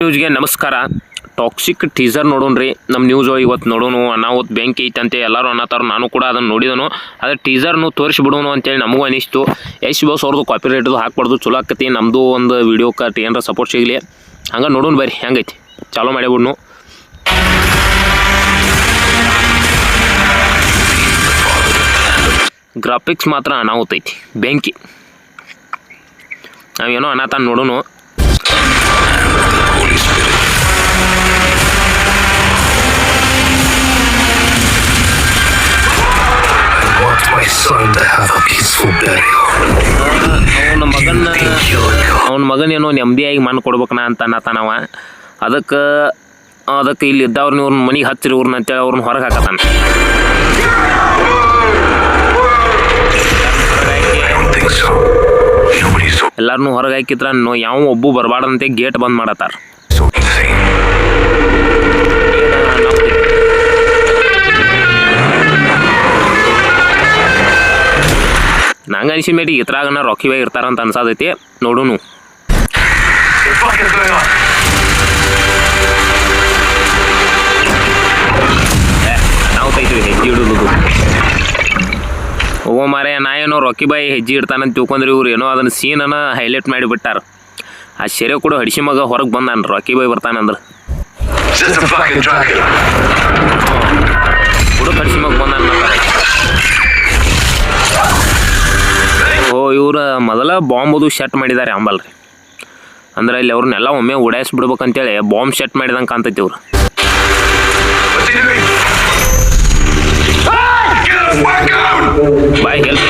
ನ್ಯೂಸ್ಗೆ ನಮಸ್ಕಾರ. Toxic teaser ನೋಡೋಣ್ರಿ. ನಮ್ಮ ನ್ಯೂಸ್ ಒಳಗೆ ಇವತ್ತು ನೋಡೋನು ಅನಾಹುತ ಬೆಂಕಿ ಐತಂತೆ ಎಲ್ಲರೂ ಅನ್ನತ್ತಾರ. ನಾನು ಕೂಡ ಅದನ್ನು ನೋಡಿದನು. ಅದ್ರ ಟೀಸರ್ನು ತೋರಿಸ್ಬಿಡೋನು ಅಂತೇಳಿ ನಮಗೂ ಅನಿಸ್ತು. ಯಶ್ ಬಾಸ್ ಅವ್ರದ್ದು ಕಾಪಿ ರೈಟ್ದು ಹಾಕ್ಬಾರ್ದು, ಚಲೋ ಆಕತಿ. ನಮ್ಮದು ಒಂದು ವೀಡಿಯೋಕ್ಕೆ ಏನಾರ ಸಪೋರ್ಟ್ ಸಿಗಲಿ. ಹಂಗೆ ನೋಡೋಣ ಬರ್ರಿ ಹೆಂಗೈತಿ. ಚಾಲೋ ಮಾಡಿಬಿಡ್ನು. ಗ್ರಾಫಿಕ್ಸ್ ಮಾತ್ರ ಅನಾಹುತ ಐತಿ, ಬೆಂಕಿ. ನಾವೇನೋ ಅನ್ನತಾನ ನೋಡೋನು. ಅವನ ಮಗನೇನೋ ನೆಮ್ಮದಿಯಾಗಿ ಮಣ್ಣು ಕೊಡ್ಬೇಕನ ಅಂತ ಅನ್ನತಾನವ. ಅದಕ್ಕೆ ಇಲ್ಲಿ ಇದ್ದವ್ರನ್ನ ಇವ್ರನ್ನ ಮನೆಗೆ ಹಚ್ಚಿರಿ ಇವ್ರನ್ನ ಅಂತೇಳಿ ಅವ್ರನ್ನ ಹೊರಗೆ ಹಾಕತಾನ. ಎಲ್ಲಾರನ್ನೂ ಹೊರಗೆ ಹಾಕಿದ್ರ ಯಾವ ಒಬ್ಬ ಬರಬಾರ್ದಂತೆ ಗೇಟ್ ಬಂದ್ ಮಾಡತ್ತಾರ. ನಂಗೆ ಅನಿಸಿದ ಮೇಲೆ ಇದ್ರಾಗನ ರಾಕಿ ಬಾಯ್ ಇರ್ತಾರಂತ ಅನ್ಸಾದೈತಿ. ನೋಡೋನು. ನಾವು ತೈತೀವಿ ಹೆಜ್ಜೆ ಇಡೋದು. ಹೋಗೋ ಮಾರೇ, ನಾ ಏನೋ ರಾಕಿ ಬಾಯ್ ಹೆಜ್ಜೆ ಇಡ್ತಾನಂತ ತಿಳ್ಕೊಂಡ್ರಿ. ಇವ್ರು ಏನೋ ಅದನ್ನ ಸೀನನ್ನ ಹೈಲೈಟ್ ಮಾಡಿಬಿಟ್ಟಾರ. ಆ ಶೆರೆ ಕೂಡ ಹಡಿಸಿ ಮಗ ಹೊರಗೆ ಬಂದಾನ. ರಾಕಿ ಬಾಯ್ ಬರ್ತಾನಂದ್ರೆ ಹುಡುಗ ಹಡಿಸಿ ಮಗ ಬಂದಾನ. ಇವ್ರು ಮೊದಲ ಬಾಂಬುದು ಸೆಟ್ ಮಾಡಿದ್ದಾರೆ ಅಂಬಲ್ರಿ. ಅಂದ್ರೆ ಇಲ್ಲಿ ಅವ್ರನ್ನೆಲ್ಲ ಒಮ್ಮೆ ಉಡಾಯಿಸ್ಬಿಡ್ಬೇಕಂತೇಳಿ ಬಾಂಬ್ ಸೆಟ್ ಮಾಡಿದಂಗೆ ಕಾಣ್ತೈತಿ ಇವ್ರು. ಬಾಯ್ ಹೆಲ್ಪ್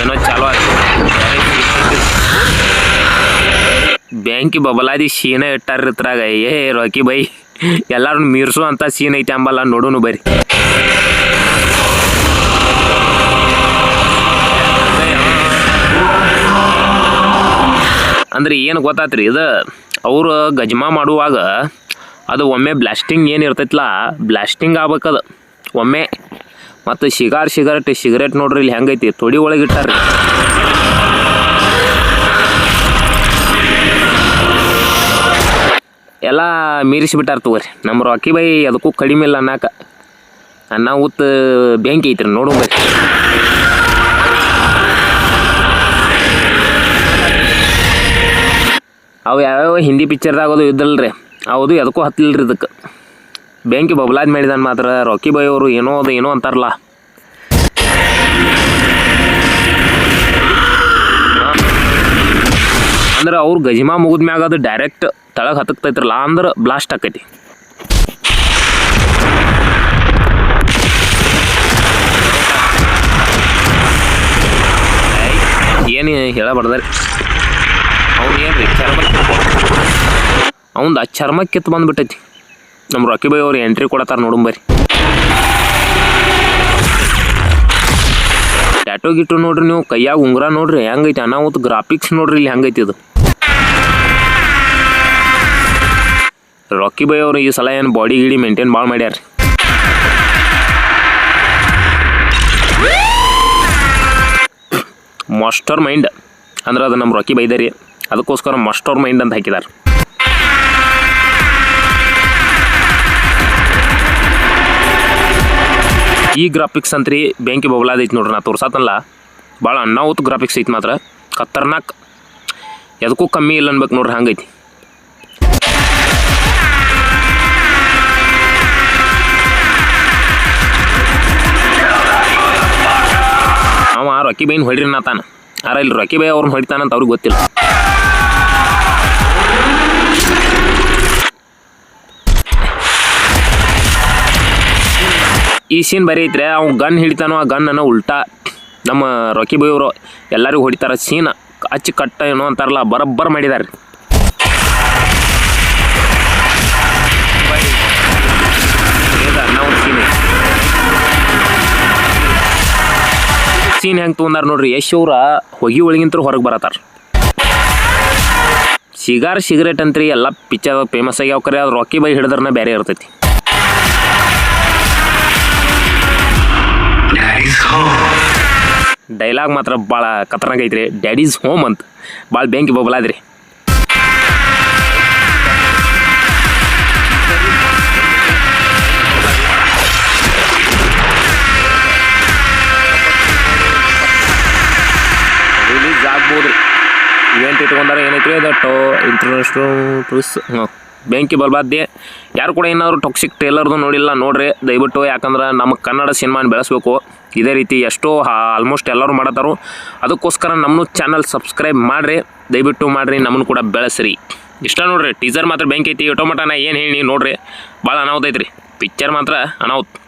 ಏನೋ ಚಾಲೋ ಆಯ್ತು. ಬ್ಯಾಂಕಿ ಬಬಲಾದಿ ಸೀನ ಇಟ್ಟಾರಿತ್ರಾಗ. ರಾಕಿ ಬೈ ಎಲ್ಲಾರನ್ನು ಮೀರ್ಸು ಅಂತ ಸೀನ್ ಐತಿ ಅಂಬಲ್ಲ. ನೋಡೋನು ಬರ್ರಿ. ಅಂದ್ರೆ ಏನು ಗೊತ್ತಾತ್ರಿ, ಇದು ಅವರು ಗಜ್ಮಾ ಮಾಡುವಾಗ ಅದು ಒಮ್ಮೆ ಬ್ಲಾಸ್ಟಿಂಗ್ ಏನು ಇರ್ತೈತಲ್ಲ, ಬ್ಲಾಸ್ಟಿಂಗ್ ಆಗ್ಬೇಕದು ಒಮ್ಮೆ. ಮತ್ತು ಸಿಗರೇಟ್ ನೋಡ್ರಿ ಇಲ್ಲಿ ಹೆಂಗೈತಿ, ತೊಡಿ ಒಳಗೆ ಇಟ್ಟಾರ್ರಿ. ಎಲ್ಲ ಮೀರಿಸಿಬಿಟ್ಟಾರ ತಗೋರಿ. ನಮ್ಮ ರಾಕಿ ಬೈ ಅದಕ್ಕೂ ಕಡಿಮೆ ಇಲ್ಲ ಅನ್ನಕ. ಅನಾಹುತ ಬೆಂಕಿ ಐತ್ರಿ. ನೋಡು ಬೈ. ಅವು ಯಾವ್ಯಾವ ಹಿಂದಿ ಪಿಕ್ಚರ್ದಾಗೋದು ಇದ್ದಲ್ರಿ, ಹೌದು ಎದಕ್ಕೂ ಹತ್ತಲಿಲ್ರಿ. ಇದಕ್ಕೆ ಬೆಂಕಿ ಬಬಲಾದ್ ಮಾಡಿದಾನ ಮಾತ್ರ ರಾಕಿ ಬಾಯ್ ಅವರು. ಏನೋ ಅಂತಾರಲ್ಲ, ಅಂದ್ರೆ ಅವ್ರು ಗಜಿಮಾ ಮುಗಿದ್ಮ್ಯಾಗ ಅದು ಡೈರೆಕ್ಟ್ ತಳಗೆ ಹತ್ತಕ್ತೈತ್ರಲ್ಲ, ಅಂದ್ರೆ ಬ್ಲಾಸ್ಟ್ ಆಕೈತಿ. ಏನು ಹೇಳಬಾರ್ದ್ರಿ. ಅವ್ನು ಏನ್ರಿ ಅವ್ನು ಆ ಚರ್ಮ ಕಿತ್ತು ಬಂದ್ಬಿಟ್ಟೈತಿ. ನಮ್ಮ ರಾಕಿ ಬಾಯ್ ಅವ್ರು ಎಂಟ್ರಿ ಕೊಡತ್ತಾರ. ನೋಡುಂಬರಿ. ಟ್ಯಾಟೋ ಗಿಟ್ಟು ನೋಡ್ರಿ ನೀವು, ಕೈಯಾಗ ಉಂಗುರ ನೋಡ್ರಿ ಹೆಂಗೈತಿ. ಅನಾಹುತ ಗ್ರಾಫಿಕ್ಸ್ ನೋಡ್ರಿ ಇಲ್ಲಿ ಹೆಂಗೈತಿ. ಇದು ರಾಕಿ ಬಾಯ್ ಅವರು ಈ ಸಲ ಏನು ಬಾಡಿ ಗಿಡಿ ಮೇಂಟೈನ್ ಭಾಳ ಮಾಡ್ಯಾರ. ಮಾಸ್ಟರ್ ಮೈಂಡ್ ಅಂದ್ರೆ ಅದು ನಮ್ಮ ರಾಕಿ ಬೈದಾರಿ. ಅದಕ್ಕೋಸ್ಕರ ಮಾಸ್ಟರ್ ಮೈಂಡ್ ಅಂತ ಹಾಕಿದ್ದಾರೆ. ಈ ಗ್ರಾಫಿಕ್ಸ್ ಅಂತ್ರಿ ಬೆಂಕಿ ಬಬಲಾದ ಐತಿ ನೋಡ್ರಿ. ನಾ ತೋರ್ಸಾತನಲ್ಲ, ಭಾಳ ಅನಾಹುತ ಗ್ರಾಫಿಕ್ಸ್ ಐತಿ ಮಾತ್ರ. ಖತರ್ನಾಕ್, ಎದಕ್ಕೂ ಕಮ್ಮಿ ಇಲ್ಲ ಅನ್ಬೇಕು ನೋಡ್ರಿ ಹಂಗೈತಿ. ಅವ ರಾಕಿ ಬೈನ್ ಹೊಡ್ರಿ ನಾತಾನ. ಇಲ್ಲಿ ರಾಕಿ ಬಾಯ್ ಅವ್ರನ್ನ ಹೊಡಿತಾನಂತ ಅವ್ರಿಗೆ ಗೊತ್ತಿಲ್ಲ. ಈ ಸೀನ್ ಬರೀ ಐತ್ರಿ. ಅವ್ನು ಗನ್ ಹಿಡಿತಾನೋ, ಆ ಗನ್ನನ್ನು ಉಲ್ಟಾ ನಮ್ಮ ರಾಕಿ ಬಾಯ್ ಅವರು ಎಲ್ಲರಿಗೂ ಹೊಡಿತಾರ. ಸೀನ್ ಹಚ್ಚಿ ಕಟ್ಟ ಏನೋ ಅಂತಾರಲ್ಲ, ಬರಬ್ಬರ್ ಮಾಡಿದಾರೆ. ಸೀನ್ ಹೆಂಗೆ ತೊಗೊಂಡಾರ ನೋಡ್ರಿ. ಯಶ್ ಅವ್ರ ಹೊಗೆ ಒಳಗಿಂತ ಹೊರಗೆ ಬರತ್ತಾರ. ಸಿಗರೇಟ್ ಅಂತ್ರಿ ಎಲ್ಲ ಪಿಕ್ಚರ್ ಫೇಮಸ್ ಆಗ್ಯಾವ. ಕರೆ ಅದು ರಾಕಿ ಬಾಯ್ ಹಿಡಿದ್ರನ ಬೇರೆ ಇರ್ತೈತಿ. ಡೈಲಾಗ್ ಮಾತ್ರ ಭಾಳ ಖತರ್ನಾಕ್ ಐತ್ರಿ. ಡ್ಯಾಡೀಸ್ ಹೋಮ್ ಅಂತ ಭಾಳ ಬೆಂಕಿ ಬಬಲಾದ್ರಿ. ನೋಡ್ಬೋದು ರೀ. ಇವೆಂಟ್ ಇಟ್ಕೊಂಡಾರೆ ಏನೈತ್ರಿ ಅದು ಇಂಟರ್ನ್ಯಾಷನಲ್ ಟೂರಿಸ್ಟ್ ಬೆಂಕಿ ಬಲ್ಬಾದ್ದೆ. ಯಾರು ಕೂಡ ಏನಾದರೂ ಟಾಕ್ಸಿಕ್ ಟ್ರೇಲರ್ದು ನೋಡಿಲ್ಲ ನೋಡ್ರಿ ದಯವಿಟ್ಟು. ಯಾಕಂದ್ರೆ ನಮ್ಮ ಕನ್ನಡ ಸಿನಿಮಾನ ಬೆಳೆಸ್ಬೇಕು. ಇದೇ ರೀತಿ ಎಷ್ಟೋ ಆಲ್ಮೋಸ್ಟ್ ಎಲ್ಲರೂ ಮಾಡತ್ತಾರು. ಅದಕ್ಕೋಸ್ಕರ ನಮ್ಮನ್ನು ಚಾನಲ್ ಸಬ್ಸ್ಕ್ರೈಬ್ ಮಾಡಿರಿ, ದಯವಿಟ್ಟು ಮಾಡಿರಿ, ನಮ್ಮನ್ನು ಕೂಡ ಬೆಳೆಸ್ರಿ. ಇಷ್ಟ ನೋಡ್ರಿ, ಟೀಸರ್ ಮಾತ್ರ ಬೆಂಕಿ ಐತಿ. ಟೊಮಟನ ಏನು ಹೇಳಿ ನೋಡ್ರಿ, ಭಾಳ ಅನಾಹುತ ಐತ್ರಿ. ಪಿಕ್ಚರ್ ಮಾತ್ರ ಅನಾಹುತ.